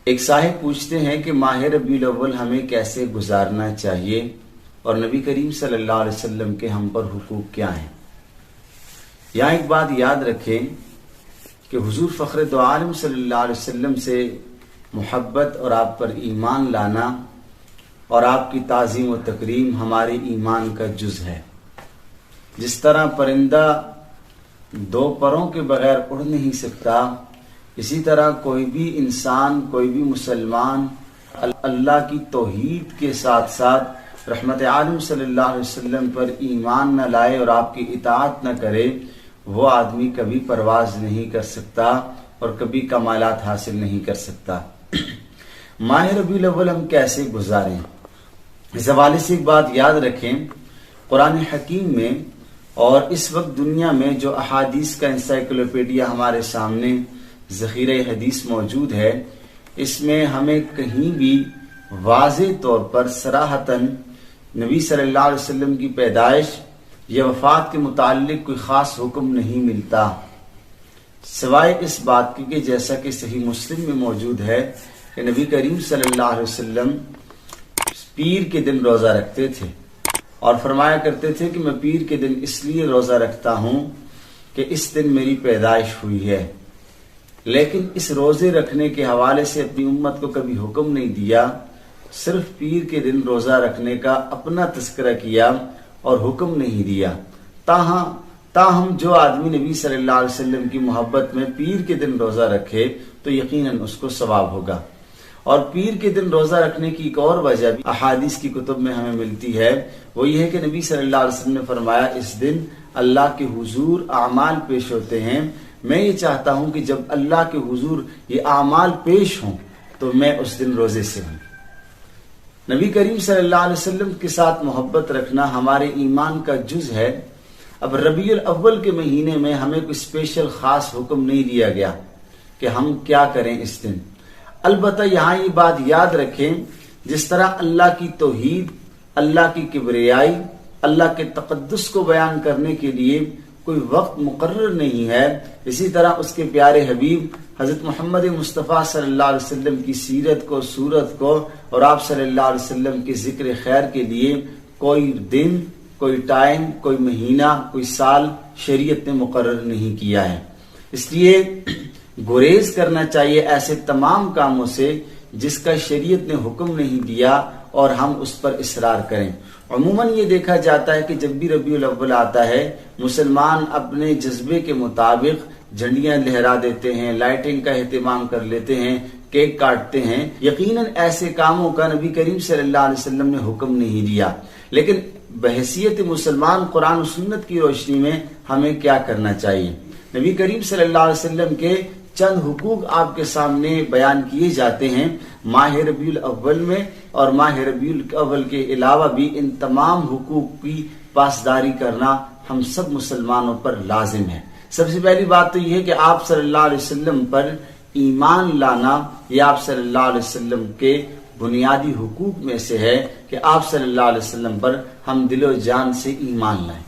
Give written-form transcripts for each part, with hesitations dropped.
ایک صاحب پوچھتے ہیں کہ ماہ ربیع الاول ہمیں کیسے گزارنا چاہیے اور نبی کریم صلی اللہ علیہ وسلم کے ہم پر حقوق کیا ہیں۔ یہاں ایک بات یاد رکھیں کہ حضور فخر دو عالم صلی اللہ علیہ وسلم سے محبت اور آپ پر ایمان لانا اور آپ کی تعظیم و تکریم ہمارے ایمان کا جز ہے۔ جس طرح پرندہ دو پروں کے بغیر اڑ نہیں سکتا، اسی طرح کوئی بھی انسان، کوئی بھی مسلمان اللہ کی توحید کے ساتھ ساتھ رحمت عالم صلی اللہ علیہ وسلم پر ایمان نہ لائے اور آپ کی اطاعت نہ کرے، وہ آدمی کبھی پرواز نہیں کر سکتا اور کبھی کمالات حاصل نہیں کر سکتا۔ ماہ ربیع الاول ہم کیسے گزاریں، اس حوالے سے ایک بات یاد رکھیں، قرآن حکیم میں اور اس وقت دنیا میں جو احادیث کا انسائکلوپیڈیا ہمارے سامنے ذخیرہ حدیث موجود ہے، اس میں ہمیں کہیں بھی واضح طور پر صراحتاً نبی صلی اللہ علیہ وسلم کی پیدائش یا وفات کے متعلق کوئی خاص حکم نہیں ملتا، سوائے اس بات کی کہ جیسا کہ صحیح مسلم میں موجود ہے کہ نبی کریم صلی اللہ علیہ وسلم پیر کے دن روزہ رکھتے تھے اور فرمایا کرتے تھے کہ میں پیر کے دن اس لیے روزہ رکھتا ہوں کہ اس دن میری پیدائش ہوئی ہے، لیکن اس روزے رکھنے کے حوالے سے اپنی امت کو کبھی حکم نہیں دیا، صرف پیر کے دن روزہ رکھنے کا اپنا تذکرہ کیا اور حکم نہیں دیا۔ تاہم جو آدمی نبی صلی اللہ علیہ وسلم کی محبت میں پیر کے دن روزہ رکھے تو یقیناً اس کو ثواب ہوگا۔ اور پیر کے دن روزہ رکھنے کی ایک اور وجہ بھی احادیث کی کتب میں ہمیں ملتی ہے، وہ یہ ہے کہ نبی صلی اللہ علیہ وسلم نے فرمایا اس دن اللہ کے حضور اعمال پیش ہوتے ہیں، میں یہ چاہتا ہوں کہ جب اللہ کے حضور یہ اعمال پیش ہوں تو میں اس دن روزے سے ہوں۔ نبی کریم صلی اللہ علیہ وسلم کے ساتھ محبت رکھنا ہمارے ایمان کا جز ہے۔ اب ربیع الاول کے مہینے میں ہمیں کوئی اسپیشل خاص حکم نہیں دیا گیا کہ ہم کیا کریں اس دن۔ البتہ یہاں یہ بات یاد رکھیں، جس طرح اللہ کی توحید، اللہ کی کبریائی، اللہ کے تقدس کو بیان کرنے کے لیے کوئی وقت مقرر نہیں ہے، اسی طرح اس کے پیارے حبیب حضرت محمد مصطفیٰ صلی اللہ علیہ وسلم کی سیرت کو، صورت کو اور آپ صلی اللہ علیہ وسلم کے ذکر خیر کے لیے کوئی دن، کوئی ٹائم، کوئی مہینہ، کوئی سال شریعت نے مقرر نہیں کیا ہے۔ اس لیے گریز کرنا چاہیے ایسے تمام کاموں سے جس کا شریعت نے حکم نہیں دیا اور ہم اس پر اصرار کریں۔ عموماً یہ دیکھا جاتا ہے کہ جب بھی ربیع الاول آتا ہے مسلمان اپنے جذبے کے مطابق جھنڈیاں لہرا دیتے ہیں، لائٹنگ کا اہتمام کر لیتے ہیں، کیک کاٹتے ہیں۔ یقیناً ایسے کاموں کا نبی کریم صلی اللہ علیہ وسلم نے حکم نہیں دیا، لیکن بحیثیت مسلمان قرآن و سنت کی روشنی میں ہمیں کیا کرنا چاہیے؟ نبی کریم صلی اللہ علیہ وسلم کے چند حقوق آپ کے سامنے بیان کیے جاتے ہیں ماہ ربیع الاول میں، اور ماہ ربیع الاول کے علاوہ بھی ان تمام حقوق کی پاسداری کرنا ہم سب مسلمانوں پر لازم ہے۔ سب سے پہلی بات تو یہ ہے کہ آپ صلی اللہ علیہ وسلم پر ایمان لانا، یہ آپ صلی اللہ علیہ وسلم کے بنیادی حقوق میں سے ہے کہ آپ صلی اللہ علیہ وسلم پر ہم دل و جان سے ایمان لائیں۔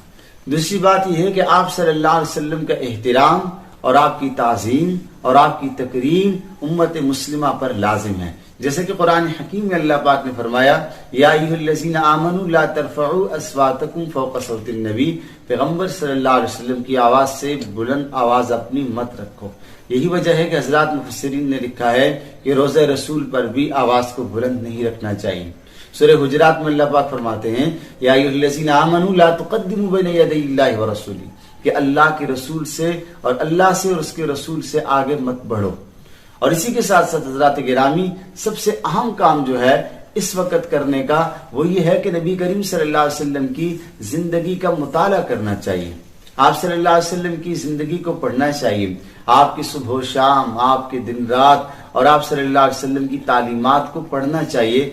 دوسری بات یہ ہے کہ آپ صلی اللہ علیہ وسلم کا احترام اور آپ کی تعظیم اور آپ کی تکریم امت مسلمہ پر لازم ہے، جیسے کہ قرآن حکیم میں اللہ پاک نے فرمایا یا ایھا الذین آمنوا لا ترفعوا اصواتکم فوق صوت النبی، پیغمبر صلی اللہ علیہ وسلم کی آواز سے بلند آواز اپنی مت رکھو۔ یہی وجہ ہے کہ حضرات مفسرین نے لکھا ہے کہ روزہ رسول پر بھی آواز کو بلند نہیں رکھنا چاہیے۔ سورہ حجرات میں اللہ پاک فرماتے ہیں یا ایھا الذین آمنوا لا تقدموا بین یدی اللہ ورسولہ، کہ اللہ کے رسول سے اور اللہ سے اور اس کے رسول سے آگے مت بڑھو۔ اور اسی کے ساتھ ساتھ حضرات گرامی، سب سے اہم کام جو ہے اس وقت کرنے کا وہ یہ ہے کہ نبی کریم صلی اللہ علیہ وسلم کی زندگی کا مطالعہ کرنا چاہیے، آپ صلی اللہ علیہ وسلم کی زندگی کو پڑھنا چاہیے، آپ کی صبح و شام، آپ کے دن رات اور آپ صلی اللہ علیہ وسلم کی تعلیمات کو پڑھنا چاہیے۔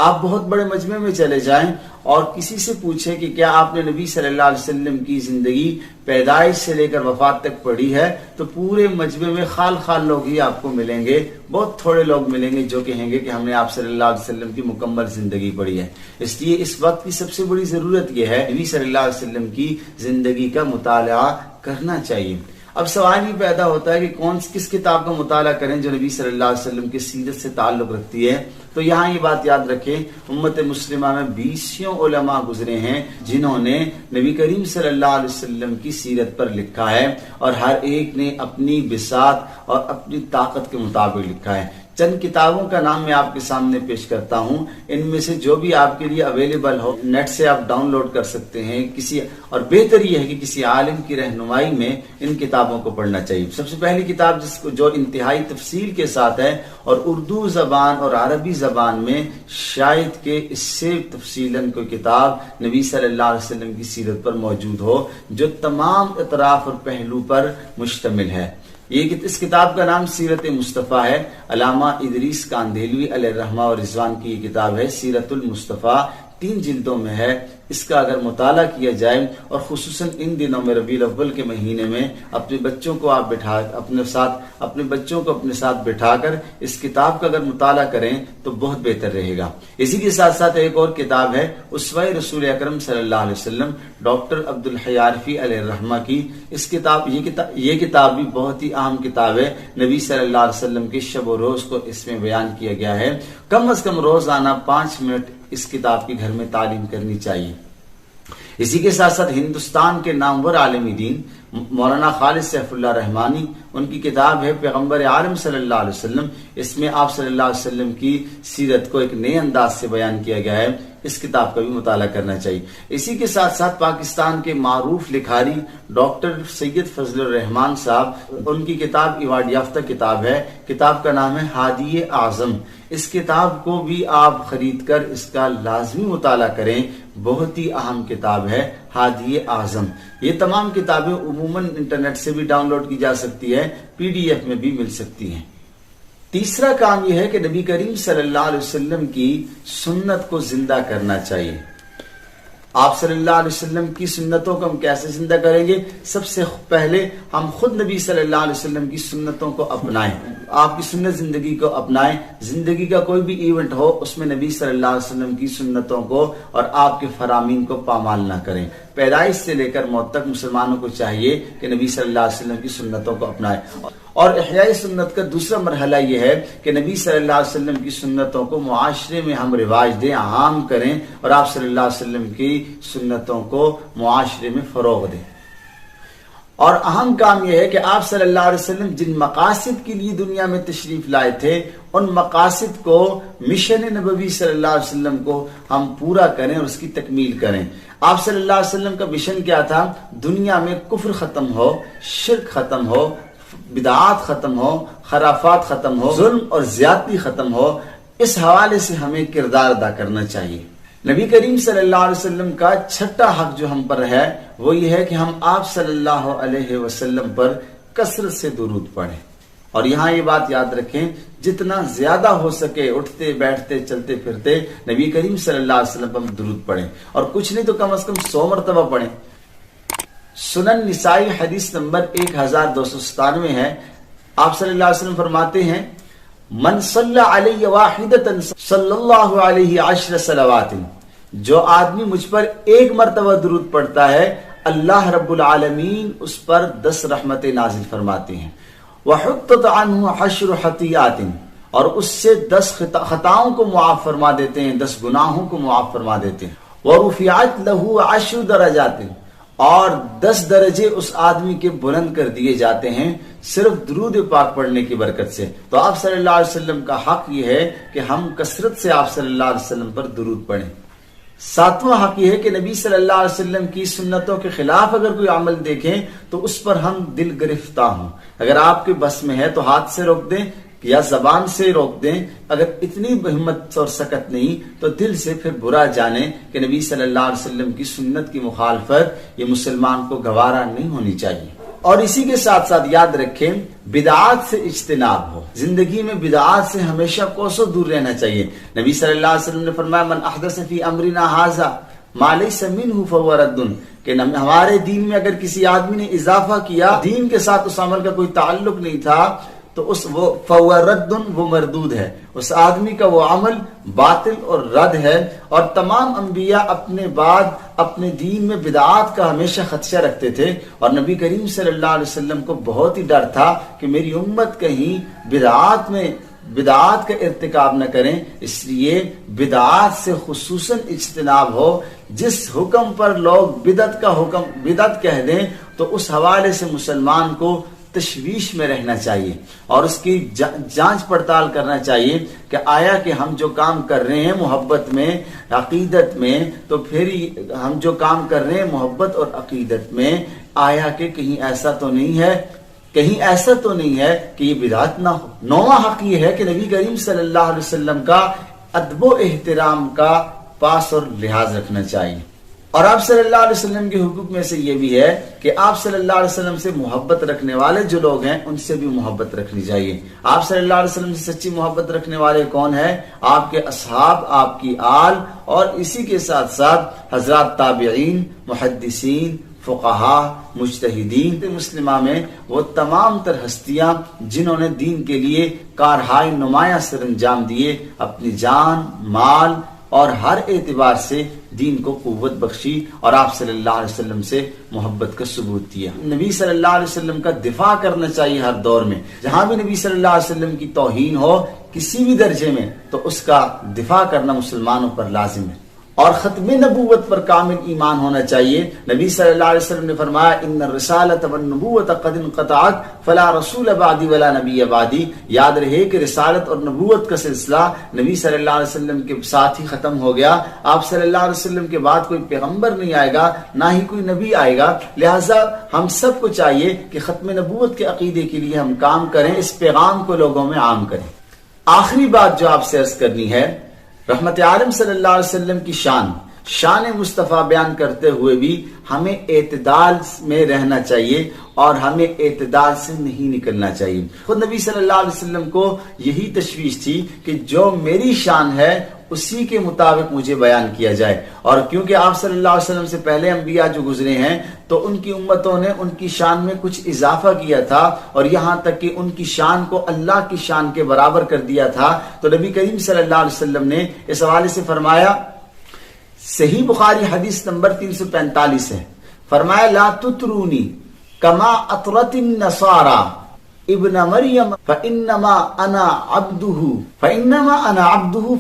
آپ بہت بڑے مجمع میں چلے جائیں اور کسی سے پوچھیں کہ کیا آپ نے نبی صلی اللہ علیہ وسلم کی زندگی پیدائش سے لے کر وفات تک پڑھی ہے، تو پورے مجمع میں خال خال لوگ ہی آپ کو ملیں گے، بہت تھوڑے لوگ ملیں گے جو کہیں گے کہ ہم نے آپ صلی اللہ علیہ وسلم کی مکمل زندگی پڑھی ہے۔ اس لیے اس وقت کی سب سے بڑی ضرورت یہ ہے نبی صلی اللہ علیہ وسلم کی زندگی کا مطالعہ کرنا چاہیے۔ اب سوال یہ پیدا ہوتا ہے کہ کس کتاب کا مطالعہ کریں جو نبی صلی اللہ علیہ وسلم کی سیرت سے تعلق رکھتی ہے. تو یہاں یہ بات یاد رکھیں، امت مسلمہ میں 20 علماء گزرے ہیں جنہوں نے نبی کریم صلی اللہ علیہ وسلم کی سیرت پر لکھا ہے، اور ہر ایک نے اپنی بساط اور اپنی طاقت کے مطابق لکھا ہے. چند کتابوں کا نام میں آپ کے سامنے پیش کرتا ہوں، ان میں سے جو بھی آپ کے لیے اویلیبل ہو نیٹ سے آپ ڈاؤن لوڈ کر سکتے ہیں اور بہتر یہ ہے کہ کسی عالم کی رہنمائی میں ان کتابوں کو پڑھنا چاہیے. سب سے پہلی کتاب جو انتہائی تفصیل کے ساتھ ہے اور اردو زبان اور عربی زبان میں شاید کہ اس سے تفصیلاً کوئی کتاب نبی صلی اللہ علیہ وسلم کی سیرت پر موجود ہو جو تمام اطراف اور پہلو پر مشتمل ہے. اس کتاب کا نام سیرت مصطفیٰ ہے. علامہ ادریس کاندھیلوی علیہ الرحمہ و رضوان کی یہ کتاب ہے، سیرت المصطفیٰ، 3 جلدوں میں ہے. اس کا اگر مطالعہ کیا جائے اور خصوصاً ان دنوں میں ربیع الاول کے مہینے میں اپنے بچوں کو آپ اپنے ساتھ بٹھا کر اس کتاب کا اگر مطالعہ کریں تو بہت بہتر رہے گا. اسی کے ساتھ ساتھ ایک اور کتاب ہے اسوہ رسول اکرم صلی اللہ علیہ وسلم، ڈاکٹر عبد الحی عارفی علیہ الرحمہ کی. یہ کتاب بھی بہت ہی اہم کتاب ہے. نبی صلی اللہ علیہ وسلم کے شب و روز کو اس میں بیان کیا گیا ہے. کم از کم روزانہ 5 منٹ اس کتاب کی گھر میں تعلیم کرنی چاہیے. اسی کے ساتھ ساتھ ہندوستان کے نامور عالم دین مولانا خالد سیف اللہ رحمانی، ان کی کتاب ہے پیغمبر عالم صلی اللہ علیہ وسلم. اس میں آپ صلی اللہ علیہ وسلم کی سیرت کو ایک نئے انداز سے بیان کیا گیا ہے. اس کتاب کا بھی مطالعہ کرنا چاہیے. اسی کے ساتھ ساتھ پاکستان کے معروف لکھاری ڈاکٹر سید فضل الرحمان صاحب، ان کی کتاب ایوارڈ یافتہ کتاب ہے. کتاب کا نام ہے ہادی اعظم. اس کتاب کو بھی آپ خرید کر اس کا لازمی مطالعہ کریں. بہت ہی اہم کتاب ہے ہادی اعظم. یہ تمام کتابیں عموماً انٹرنیٹ سے بھی ڈاؤن لوڈ کی جا سکتی ہے، PDF میں بھی مل سکتی ہیں. تیسرا کام یہ ہے کہ نبی کریم صلی اللہ علیہ وسلم کی سنت کو زندہ کرنا چاہیے. آپ صلی اللہ علیہ وسلم کی سنتوں کو ہم کیسے زندہ کریں گے؟ سب سے پہلے ہم خود نبی صلی اللہ علیہ وسلم کی سنتوں کو اپنائیں، آپ کی سنت زندگی کو اپنائیں. زندگی کا کوئی بھی ایونٹ ہو اس میں نبی صلی اللہ علیہ وسلم کی سنتوں کو اور آپ کے فرامین کو پامال نہ کریں. پیدائش سے لے کر موت تک مسلمانوں کو چاہیے کہ نبی صلی اللہ علیہ وسلم کی سنتوں کو اپنائیں. اور احیاء سنت کا دوسرا مرحلہ یہ ہے کہ نبی صلی اللہ علیہ وسلم کی سنتوں کو معاشرے میں ہم رواج دیں، عام کریں، اور آپ صلی اللہ علیہ وسلم کی سنتوں کو معاشرے میں فروغ دیں. اور اہم کام یہ ہے کہ آپ صلی اللہ علیہ وسلم جن مقاصد کے لیے دنیا میں تشریف لائے تھے ان مقاصد کو، مشن نبوی صلی اللہ علیہ وسلم کو ہم پورا کریں اور اس کی تکمیل کریں. آپ صلی اللہ علیہ وسلم کا مشن کیا تھا؟ دنیا میں کفر ختم ہو، شرک ختم ہو، بدعات ختم ہو، خرافات ختم ہو، ظلم اور زیادتی ختم ہو. اس حوالے سے ہمیں کردار ادا کرنا چاہیے. نبی کریم صلی اللہ علیہ وسلم کا 6واں حق جو ہم پر ہے وہ یہ ہے کہ ہم آپ صلی اللہ علیہ وسلم پر کثرت سے درود پڑھیں. اور یہاں یہ بات یاد رکھیں، جتنا زیادہ ہو سکے اٹھتے بیٹھتے چلتے پھرتے نبی کریم صلی اللہ علیہ وسلم پر درود پڑھیں، اور کچھ نہیں تو کم از کم 100 مرتبہ پڑھیں. سنن نسائی حدیث نمبر 1297 ہے. آپ صلی اللہ علیہ وسلم فرماتے ہیں، من صلی علی واحدۃ صلی اللہ علیہ 10 صلوات، جو آدمی مجھ پر 1 مرتبہ درود پڑھتا ہے اللہ رب العالمین اس پر 10 رحمتیں نازل فرماتے ہیں. وحطت عنہ 10 خطیئات، اور اس سے 10 خطاؤں کو معاف فرما دیتے ہیں، 10 گناہوں کو معاف فرما دیتے ہیں. ورفعت له 10 درجات، اور 10 درجے اس آدمی کے بلند کر دیے جاتے ہیں صرف درود پاک پڑھنے کی برکت سے. تو آپ صلی اللہ علیہ وسلم کا حق یہ ہے کہ ہم کثرت سے آپ صلی اللہ علیہ وسلم پر درود پڑھیں. 7واں حق یہ ہے کہ نبی صلی اللہ علیہ وسلم کی سنتوں کے خلاف اگر کوئی عمل دیکھیں تو اس پر ہم دل گرفتہ ہوں. اگر آپ کے بس میں ہے تو ہاتھ سے روک دیں یا زبان سے روک دیں. اگر اتنی ہمت اور سکت نہیں تو دل سے پھر برا جانیں کہ نبی صلی اللہ علیہ وسلم کی سنت کی مخالفت یہ مسلمان کو گوارا نہیں ہونی چاہیے. اور اسی کے ساتھ ساتھ یاد رکھیں بدعات سے اجتناب ہو. زندگی میں بدعات سے ہمیشہ کوسوں دور رہنا چاہیے. نبی صلی اللہ علیہ وسلم نے فرمایا من احدث فی امرنا ھذا ما لیس منہ فہو رد، کہ ہمارے دین میں اگر کسی آدمی نے اضافہ کیا، دین کے ساتھ اس عمل کا کوئی تعلق نہیں تھا، تو وہ فہو رد، وہ مردود ہے. اس آدمی کا وہ عمل باطل اور رد ہے. اور تمام انبیاء اپنے بعد اپنے دین میں بدعات کا ہمیشہ خدشہ رکھتے تھے، اور نبی کریم صلی اللہ علیہ وسلم کو بہت ہی ڈر تھا کہ میری امت کہیں بدعات کا ارتکاب نہ کریں، اس لیے بدعات سے خصوصاً اجتناب ہو۔ جس حکم پر لوگ بدعت کہہ دیں تو اس حوالے سے مسلمان کو تشویش میں رہنا چاہیے اور اس کی جانچ پڑتال کرنا چاہیے کہ آیا کہ ہم جو کام کر رہے ہیں محبت میں، عقیدت میں، تو پھر ہم جو کام کر رہے ہیں محبت اور عقیدت میں، آیا کہ کہیں ایسا تو نہیں ہے کہ یہ بدعت نہ ہو۔ نواں حق یہ ہے کہ نبی کریم صلی اللہ علیہ وسلم کا ادب و احترام کا پاس اور لحاظ رکھنا چاہیے، اور آپ صلی اللہ علیہ وسلم کے حقوق میں سے یہ بھی ہے کہ آپ صلی اللہ علیہ وسلم سے محبت رکھنے والے جو لوگ ہیں ان سے بھی محبت رکھنی چاہیے۔ آپ صلی اللہ علیہ وسلم سے سچی محبت رکھنے والے کون ہیں؟ آپ کے اصحاب، آپ کی آل، اور اسی کے ساتھ ساتھ حضرات تابعین، محدثین، فقہا، مجتہدین۔ مسلمہ میں وہ تمام تر ہستیاں جنہوں نے دین کے لیے کارہائے نمایاں سر انجام دیے، اپنی جان، مال اور ہر اعتبار سے دین کو قوت بخشی اور آپ صلی اللہ علیہ وسلم سے محبت کا ثبوت دیا۔ نبی صلی اللہ علیہ وسلم کا دفاع کرنا چاہیے ہر دور میں، جہاں بھی نبی صلی اللہ علیہ وسلم کی توہین ہو کسی بھی درجے میں تو اس کا دفاع کرنا مسلمانوں پر لازم ہے، اور ختم نبوت پر کامل ایمان ہونا چاہیے۔ نبی صلی اللہ علیہ وسلم نے فرمایا ان الرسالۃ والنبوۃ قد انقطعت فلا رسول بعدی ولا نبی بعدی۔ یاد رہے کہ رسالت اور نبوت کا سلسلہ نبی صلی اللہ علیہ وسلم کے ساتھ ہی ختم ہو گیا۔ آپ صلی اللہ علیہ وسلم کے بعد کوئی پیغمبر نہیں آئے گا، نہ ہی کوئی نبی آئے گا، لہٰذا ہم سب کو چاہیے کہ ختم نبوت کے عقیدے کے لیے ہم کام کریں، اس پیغام کو لوگوں میں عام کریں۔ آخری بات جو آپ سے عرض کرنی ہے، رحمت عالم صلی اللہ علیہ وسلم کی شان مصطفیٰ بیان کرتے ہوئے بھی ہمیں اعتدال میں رہنا چاہیے اور ہمیں اعتدال سے نہیں نکلنا چاہیے۔ خود نبی صلی اللہ علیہ وسلم کو یہی تشویش تھی کہ جو میری شان ہے اسی کے مطابق مجھے بیان کیا جائے، اور کیونکہ آپ صلی اللہ علیہ وسلم سے پہلے انبیاء جو گزرے ہیں تو ان کی امتوں نے ان کی شان میں کچھ اضافہ کیا تھا، اور یہاں تک کہ ان کی شان کو اللہ کی شان کے برابر کر دیا تھا۔ تو نبی کریم صلی اللہ علیہ وسلم نے اس حوالے سے فرمایا، صحیح بخاری حدیث نمبر 345 ہے، فرمایا لا تطرونی کما اطرت النصارى ابن مریم فانما انا عبدہ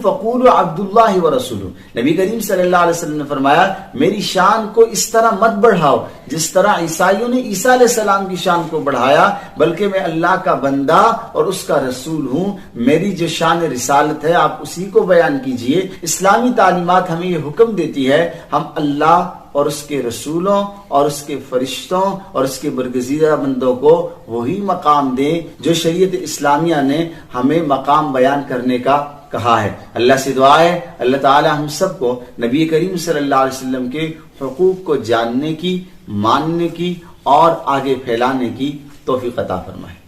فقولوا عبد اللہ ورسولہ۔ نبی کریم صلی اللہ علیہ وسلم نے فرمایا میری شان کو اس طرح مت بڑھاؤ جس طرح عیسائیوں نے عیسیٰ علیہ السلام کی شان کو بڑھایا، بلکہ میں اللہ کا بندہ اور اس کا رسول ہوں، میری جو شان رسالت ہے آپ اسی کو بیان کیجئے۔ اسلامی تعلیمات ہمیں یہ حکم دیتی ہے ہم اللہ اور اس کے رسولوں اور اس کے فرشتوں اور اس کے برگزیدہ بندوں کو وہی مقام دیں جو شریعت اسلامیہ نے ہمیں مقام بیان کرنے کا کہا ہے۔ اللہ سے دعا ہے اللہ تعالی ہم سب کو نبی کریم صلی اللہ علیہ وسلم کے حقوق کو جاننے کی، ماننے کی اور آگے پھیلانے کی توفیق عطا فرمائے۔